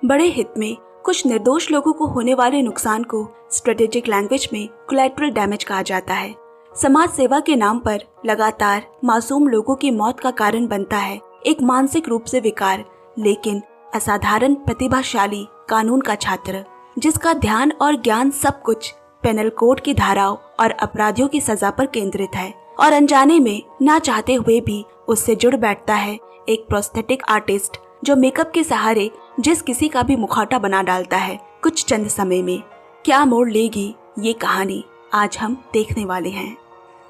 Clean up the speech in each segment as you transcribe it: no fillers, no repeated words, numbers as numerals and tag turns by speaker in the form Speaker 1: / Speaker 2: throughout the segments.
Speaker 1: बड़े हित में कुछ निर्दोष लोगों को होने वाले नुकसान को स्ट्रेटेजिक लैंग्वेज में कोलैटरल डैमेज कहा जाता है। समाज सेवा के नाम पर लगातार मासूम लोगों की मौत का कारण बनता है एक मानसिक रूप से विकार लेकिन असाधारण प्रतिभाशाली कानून का छात्र, जिसका ध्यान और ज्ञान सब कुछ पेनल कोड की धाराओं और अपराधियों की सजा पर केंद्रित है और अनजाने में ना चाहते हुए भी उससे जुड़ बैठता है एक प्रोस्थेटिक आर्टिस्ट जो मेकअप के सहारे जिस किसी का भी मुखौटा बना डालता है कुछ चंद समय में। क्या मोड़ लेगी ये कहानी आज हम देखने वाले हैं।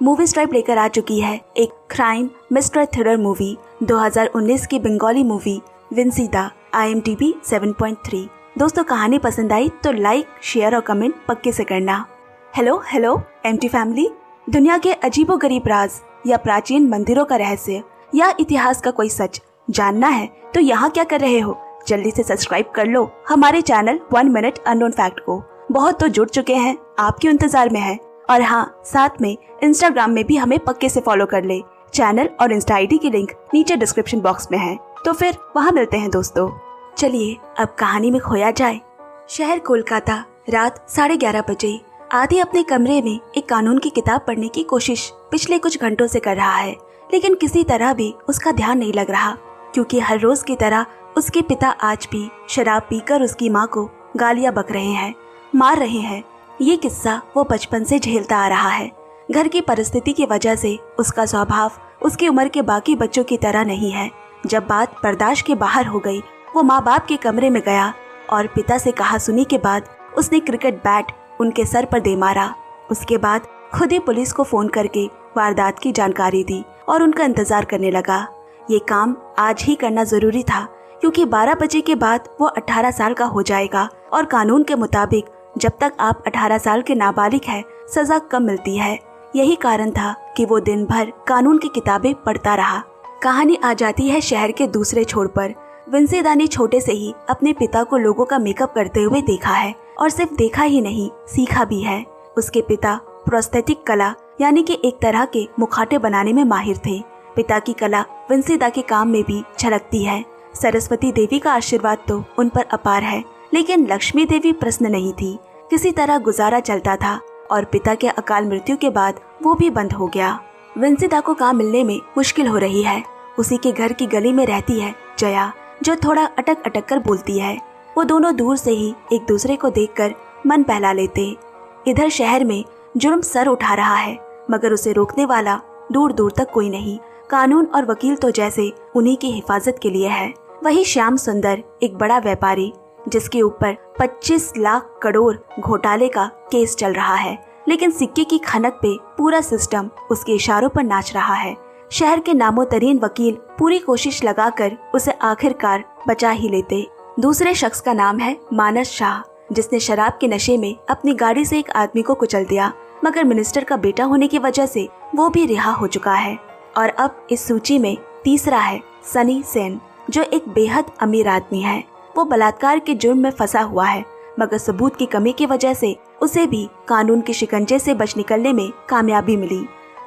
Speaker 1: मूवी स्ट्राइप लेकर आ चुकी है एक क्राइम मिस्ट्री थ्रिलर मूवी 2019 की बंगाली मूवी विंसीदा, IMDb 7.3। दोस्तों, कहानी पसंद आई तो लाइक, शेयर और कमेंट पक्के से करना। Hello MT family. दुनिया के अजीबोगरीब राज या प्राचीन मंदिरों का रहस्य या इतिहास का कोई सच जानना है तो यहाँ क्या कर रहे हो, जल्दी से सब्सक्राइब कर लो हमारे चैनल 1 मिनट अननोन फैक्ट को। बहुत तो जुड़ चुके हैं, आपके इंतजार में है। और हाँ, साथ में इंस्टाग्राम में भी हमें पक्के से फॉलो कर ले। चैनल और इंस्टा ID की लिंक नीचे डिस्क्रिप्शन बॉक्स में है, तो फिर वहाँ मिलते हैं दोस्तों। चलिए अब कहानी में खोया जाए। शहर कोलकाता, रात 11:30 बजे। आदि अपने कमरे में एक कानून की किताब पढ़ने की कोशिश पिछले कुछ घंटों से कर रहा है, लेकिन किसी तरह भी उसका ध्यान नहीं लग रहा, क्योंकि हर रोज की तरह उसके पिता आज भी शराब पीकर उसकी माँ को गालियाँ बक रहे हैं, मार रहे हैं। ये किस्सा वो बचपन से झेलता आ रहा है। घर की परिस्थिति की वजह से उसका स्वभाव उसकी उम्र के बाकी बच्चों की तरह नहीं है। जब बात बर्दाश्त के बाहर हो गई, वो माँ बाप के कमरे में गया और पिता से कहा सुनी के बाद उसने क्रिकेट बैट उनके सर पर दे मारा। उसके बाद खुद ही पुलिस को फोन करके वारदात की जानकारी दी और उनका इंतजार करने लगा। ये काम आज ही करना जरूरी था, क्योंकि 12 बजे के बाद वो 18 साल का हो जाएगा और कानून के मुताबिक जब तक आप 18 साल के नाबालिग हैं, सजा कम मिलती है। यही कारण था कि वो दिन भर कानून की किताबें पढ़ता रहा। कहानी आ जाती है शहर के दूसरे छोर पर। विंसीदा ने छोटे से ही अपने पिता को लोगों का मेकअप करते हुए देखा है, और सिर्फ देखा ही नहीं, सीखा भी है। उसके पिता प्रोस्थेटिक कला यानी कि एक तरह के मुखौटे बनाने में माहिर थे। पिता की कला विंसीदा के काम में भी झलकती है। सरस्वती देवी का आशीर्वाद तो उन पर अपार है, लेकिन लक्ष्मी देवी प्रसन्न नहीं थी। किसी तरह गुजारा चलता था और पिता के अकाल मृत्यु के बाद वो भी बंद हो गया। विंसीदा को काम मिलने में मुश्किल हो रही है। उसी के घर की गली में रहती है जया, जो थोड़ा अटक अटक कर बोलती है। वो दोनों दूर से ही एक दूसरे को देखकर मन बहला लेते। इधर शहर में जुर्म सर उठा रहा है, मगर उसे रोकने वाला दूर दूर तक कोई नहीं। कानून और वकील तो जैसे उन्हीं की हिफाजत के लिए है। वही श्याम सुंदर, एक बड़ा व्यापारी जिसके ऊपर 25 लाख करोड़ घोटाले का केस चल रहा है, लेकिन सिक्के की खनक पे पूरा सिस्टम उसके इशारों पर नाच रहा है। शहर के नामोतरीन वकील पूरी कोशिश लगाकर उसे आखिरकार बचा ही लेते। दूसरे शख्स का नाम है मानस शाह, जिसने शराब के नशे में अपनी गाड़ी से एक आदमी को कुचल दिया, मगर मिनिस्टर का बेटा होने की वजह से वो भी रिहा हो चुका है। और अब इस सूची में तीसरा है सनी सेन, जो एक बेहद अमीर आदमी है। वो बलात्कार के जुर्म में फंसा हुआ है, मगर सबूत की कमी की वजह से उसे भी कानून के शिकंजे से बच निकलने में कामयाबी मिली।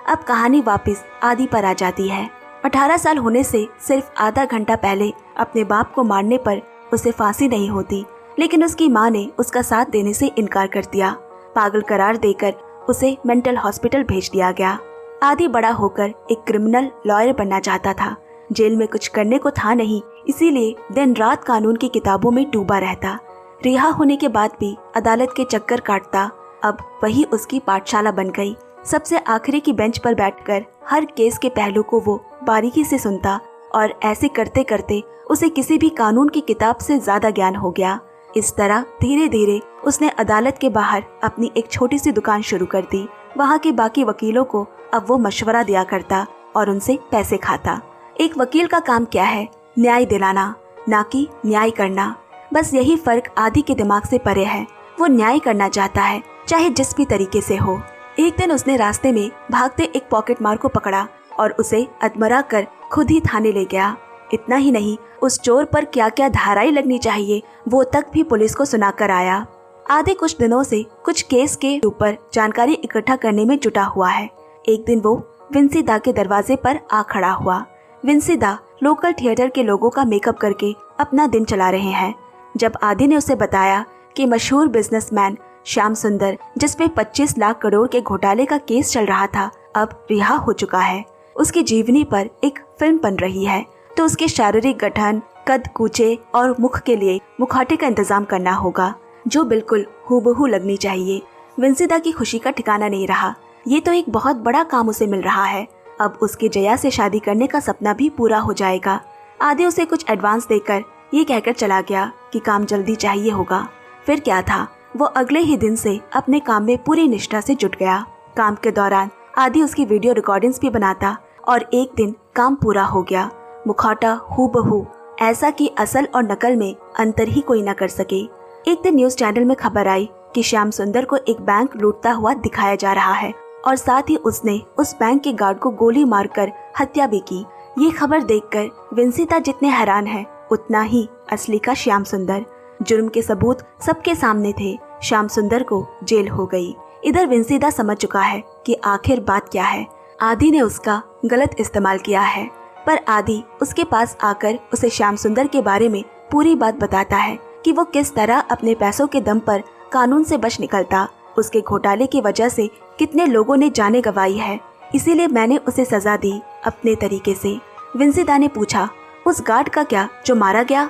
Speaker 1: अब कहानी वापस आदि पर आ जाती है। 18 साल होने से सिर्फ आधा घंटा पहले अपने बाप को मारने पर उसे फांसी नहीं होती, लेकिन उसकी माँ ने उसका साथ देने से इनकार कर दिया। पागल करार देकर उसे मेंटल हॉस्पिटल भेज दिया गया। आदि बड़ा होकर एक क्रिमिनल लॉयर बनना चाहता था। जेल में कुछ करने को था नहीं, इसीलिए दिन रात कानून की किताबों में डूबा रहता। रिहा होने के बाद भी अदालत के चक्कर काटता। अब वही उसकी पाठशाला बन गई। सबसे आखिरी की बेंच पर बैठकर हर केस के पहलू को वो बारीकी से सुनता, और ऐसे करते करते उसे किसी भी कानून की किताब से ज्यादा ज्ञान हो गया। इस तरह धीरे धीरे उसने अदालत के बाहर अपनी एक छोटी सी दुकान शुरू कर दी। वहाँ के बाकी वकीलों को अब वो मशवरा दिया करता और उनसे पैसे खाता। एक वकील का काम क्या है? न्याय दिलाना, ना कि न्याय करना। बस यही फर्क आदि के दिमाग से परे है। वो न्याय करना चाहता है, चाहे जिस भी तरीके से हो। एक दिन उसने रास्ते में भागते एक पॉकेट मार को पकड़ा और उसे अधमरा कर खुद ही थाने ले गया। इतना ही नहीं, उस चोर पर क्या क्या धाराएं लगनी चाहिए वो तक भी पुलिस को सुनाकर आया। आदि कुछ दिनों से कुछ केस के ऊपर जानकारी इकट्ठा करने में जुटा हुआ है। एक दिन वो विंसीदा के दरवाजे पर आ खड़ा हुआ। विंसीदा लोकल थिएटर के लोगों का मेकअप करके अपना दिन चला रहे हैं। जब आदि ने उसे बताया कि मशहूर बिजनेसमैन श्याम सुंदर, जिसपे 25 लाख करोड़ के घोटाले का केस चल रहा था, अब रिहा हो चुका है, उसकी जीवनी पर एक फिल्म बन रही है, तो उसके शारीरिक गठन, कद, कूचे और मुख के लिए मुखौटे का इंतजाम करना होगा, जो बिल्कुल हूबहू लगनी चाहिए। विंसीदा की खुशी का ठिकाना नहीं रहा। ये तो एक बहुत बड़ा काम उसे मिल रहा है। अब उसके जया से शादी करने का सपना भी पूरा हो जाएगा। आदि उसे कुछ एडवांस देकर ये कहकर चला गया कि काम जल्दी चाहिए होगा। फिर क्या था, वो अगले ही दिन से अपने काम में पूरी निष्ठा से जुट गया। काम के दौरान आदि उसकी वीडियो रिकॉर्डिंग्स भी बनाता और एक दिन काम पूरा हो गया। मुखौटा हूबहू, ऐसा कि असल और नकल में अंतर ही कोई न कर सके। एक दिन न्यूज चैनल में खबर आई कि श्याम सुंदर को एक बैंक लूटता हुआ दिखाया जा रहा है और साथ ही उसने उस बैंक के गार्ड को गोली मारकर हत्या भी की। ये खबर देखकर विंसीदा जितने हैरान है, उतना ही असली का श्याम सुंदर। जुर्म के सबूत सबके सामने थे। श्याम सुंदर को जेल हो गई। इधर विंसीदा समझ चुका है कि आखिर बात क्या है। आदि ने उसका गलत इस्तेमाल किया है, पर आदि उसके पास आकर उसे श्याम सुंदर के बारे में पूरी बात बताता है कि वो किस तरह अपने पैसों के दम पर कानून से बच निकलता। उसके घोटाले की वजह से कितने लोगों ने जानें गंवाई है, इसीलिए मैंने उसे सजा दी अपने तरीके से। विंसीदा ने पूछा, उस गार्ड का क्या जो मारा गया?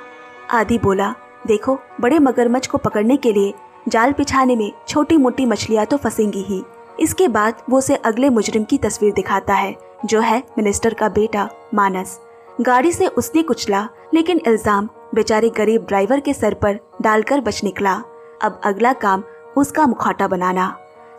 Speaker 1: आदि बोला, देखो, बड़े मगरमच्छ को पकड़ने के लिए जाल बिछाने में छोटी मोटी मछलियां तो फंसेंगी ही। इसके बाद वो उसे अगले मुजरिम की तस्वीर दिखाता है, जो है मिनिस्टर का बेटा मानस। गाड़ी से उसने कुचला, लेकिन इल्जाम बेचारे गरीब ड्राइवर के सर पर डालकर बच निकला। अब अगला काम उसका मुखौटा बनाना।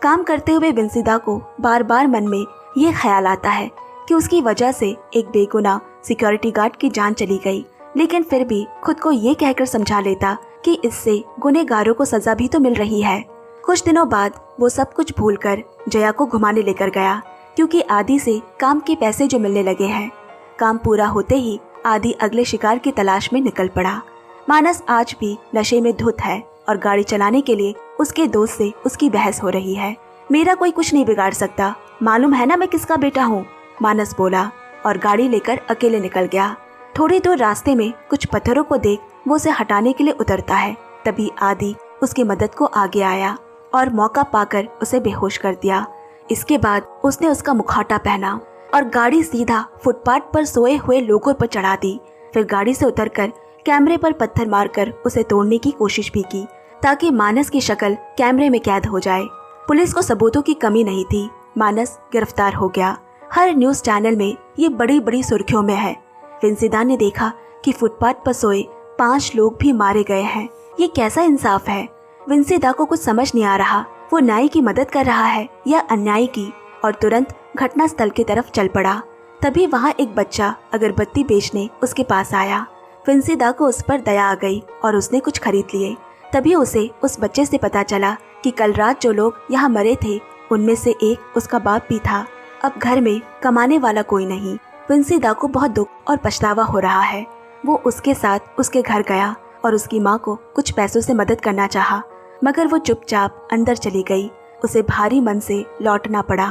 Speaker 1: काम करते हुए विंसीदा को बार बार मन में ये ख्याल आता है कि उसकी वजह से एक बेगुनाह सिक्योरिटी गार्ड की जान चली गई, लेकिन फिर भी खुद को ये कहकर समझा लेता कि इससे गुनहगारों को सजा भी तो मिल रही है। कुछ दिनों बाद वो सब कुछ भूलकर जया को घुमाने लेकर गया, क्योंकि आदि से काम के पैसे जो मिलने लगे हैं। काम पूरा होते ही आदि अगले शिकार की तलाश में निकल पड़ा। मानस आज भी नशे में धुत है और गाड़ी चलाने के लिए उसके दोस्त से उसकी बहस हो रही है। मेरा कोई कुछ नहीं बिगाड़ सकता, मालूम है ना मैं किसका बेटा हूँ, मानस बोला और गाड़ी लेकर अकेले निकल गया। थोड़ी दूर रास्ते में कुछ पत्थरों को देख वो उसे हटाने के लिए उतरता है। तभी आदि उसकी मदद को आगे आया और मौका पाकर उसे बेहोश कर दिया। इसके बाद उसने उसका मुखौटा पहना और गाड़ी सीधा फुटपाथ पर सोए हुए लोगों पर चढ़ा दी। फिर गाड़ी से उतरकर कैमरे पर पत्थर मारकर उसे तोड़ने की कोशिश भी की, ताकि मानस की शक्ल कैमरे में कैद हो जाए। पुलिस को सबूतों की कमी नहीं थी। मानस गिरफ्तार हो गया। हर न्यूज चैनल में ये बड़ी बड़ी सुर्खियों में है। विंसीदा ने देखा कि फुटपाथ पर सोए 5 लोग भी मारे गए हैं। ये कैसा इंसाफ है? विंसीदा को कुछ समझ नहीं आ रहा, वो न्याय की मदद कर रहा है या अन्याय की, और तुरंत घटना स्थल की तरफ चल पड़ा। तभी वहाँ एक बच्चा अगरबत्ती बेचने उसके पास आया। विंसीदा को उस पर दया आ गई और उसने कुछ खरीद लिए। तभी उसे उस बच्चे से पता चला कि कल रात जो लोग यहाँ मरे थे, उनमें से एक उसका बाप भी था। अब घर में कमाने वाला कोई नहीं। विंसीदा को बहुत दुख और पछतावा हो रहा है। वो उसके साथ उसके घर गया और उसकी माँ को कुछ पैसों से मदद करना चाहा, मगर वो चुपचाप अंदर चली गई। उसे भारी मन से लौटना पड़ा।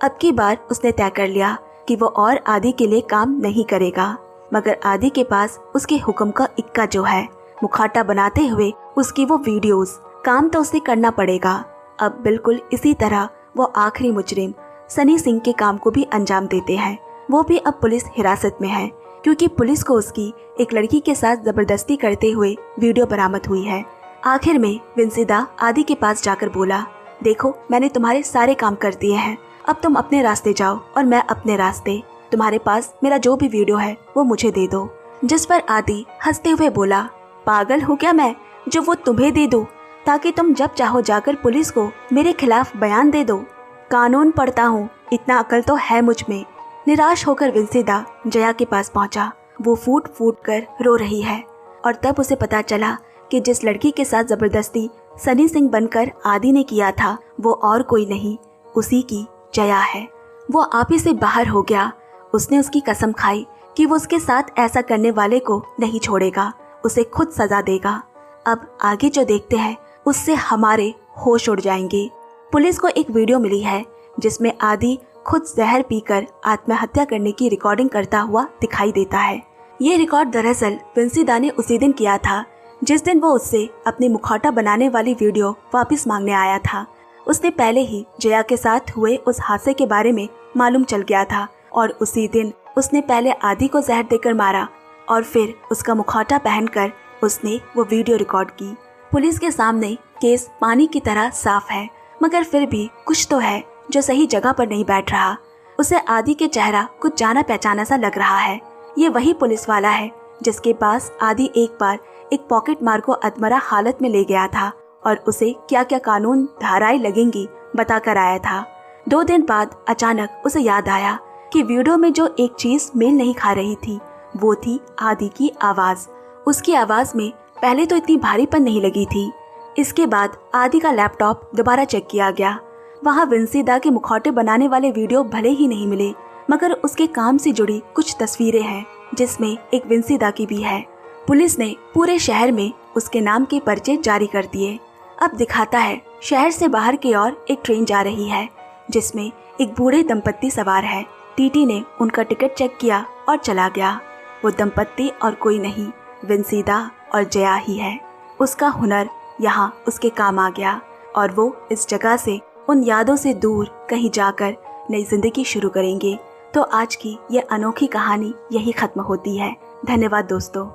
Speaker 1: अब की बार उसने तय कर लिया कि वो और आदि के लिए काम नहीं करेगा, मगर आदि के पास उसके हुक्म का इक्का जो है, मुखौटा बनाते हुए उसकी वो वीडियोस, काम तो उसे करना पड़ेगा। अब बिल्कुल इसी तरह वो आखिरी मुजरिम सनी सिंह के काम को भी अंजाम देते हैं। वो भी अब पुलिस हिरासत में है, क्योंकि पुलिस को उसकी एक लड़की के साथ जबरदस्ती करते हुए वीडियो बरामद हुई है। आखिर में विंसीदा आदि के पास जाकर बोला, देखो, मैंने तुम्हारे सारे काम कर दिए हैं, अब तुम अपने रास्ते जाओ और मैं अपने रास्ते। तुम्हारे पास मेरा जो भी वीडियो है वो मुझे दे दो। जिस पर आदि हंसते हुए बोला, पागल हूँ क्या मैं जो वो तुम्हें दे दो, ताकि तुम जब चाहो जाकर पुलिस को मेरे खिलाफ बयान दे दो। कानून पढ़ता हूँ, इतना अकल तो है मुझ में। निराश होकर विंसीदा जया के पास पहुंचा। वो फूट फूट कर रो रही है और तब उसे पता चला कि जिस लड़की के साथ जबरदस्ती सनी सिंह बनकर आदि ने किया था, वो और कोई नहीं, उसी की जया है। वो आप ही से बाहर हो गया। उसने उसकी कसम खाई कि वो उसके साथ ऐसा करने वाले को नहीं छोड़ेगा, उसे खुद सजा देगा। अब आगे जो देखते हैं उससे हमारे होश उड़ जाएंगे। पुलिस को एक वीडियो मिली है जिसमें आदि खुद जहर पीकर आत्महत्या करने की रिकॉर्डिंग करता हुआ दिखाई देता है। ये रिकॉर्ड दरअसल विंसीदा ने उसी दिन किया था जिस दिन वो उससे अपनी मुखौटा बनाने वाली वीडियो वापस मांगने आया था, उसने पहले ही जया के साथ हुए उस हादसे के बारे में मालूम चल गया था और उसी दिन उसने पहले आदि को जहर देकर मारा और फिर उसका मुखौटा पहनकर उसने वो वीडियो रिकॉर्ड की। पुलिस के सामने केस पानी की तरह साफ है, मगर फिर भी कुछ तो है जो सही जगह पर नहीं बैठ रहा। उसे आदि के चेहरा कुछ जाना पहचाना सा लग रहा है। ये वही पुलिस वाला है जिसके पास आदि एक बार एक पॉकेट मार को अधमरा हालत में ले गया था और उसे क्या क्या कानून धाराएं लगेंगी बताकर आया था। 2 दिन बाद अचानक उसे याद आया कि वीडियो में जो एक चीज मेल नहीं खा रही थी वो थी आदि की आवाज। उसकी आवाज में पहले तो इतनी भारीपन नहीं लगी थी। इसके बाद आदि का लैपटॉप दोबारा चेक किया गया। वहाँ विंसीदा के मुखौटे बनाने वाले वीडियो भले ही नहीं मिले, मगर उसके काम से जुड़ी कुछ तस्वीरें हैं जिसमें एक विंसीदा की भी है। पुलिस ने पूरे शहर में उसके नाम के पर्चे जारी कर दिए। अब दिखाता है शहर से बाहर की ओर एक ट्रेन जा रही है जिसमें एक बूढ़े दंपत्ति सवार है। टीटी ने उनका टिकट चेक किया और चला गया। वो दंपत्ति और कोई नहीं, विंसीदा और जया ही है। उसका हुनर यहाँ उसके काम आ गया और वो इस जगह से उन यादों से दूर कहीं जाकर नई जिंदगी शुरू करेंगे। तो आज की ये अनोखी कहानी यही खत्म होती है। धन्यवाद दोस्तों।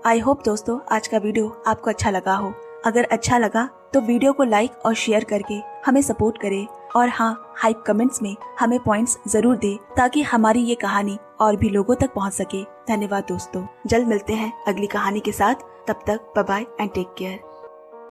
Speaker 1: आई होप दोस्तों आज का वीडियो आपको अच्छा लगा हो। अगर अच्छा लगा तो वीडियो को लाइक और शेयर करके हमें सपोर्ट करें और हाँ, हाइप कमेंट्स में हमें पॉइंट्स जरूर दे ताकि हमारी ये कहानी और भी लोगों तक पहुंच सके। धन्यवाद दोस्तों। जल्द मिलते हैं अगली कहानी के साथ। तब तक bye bye and take care.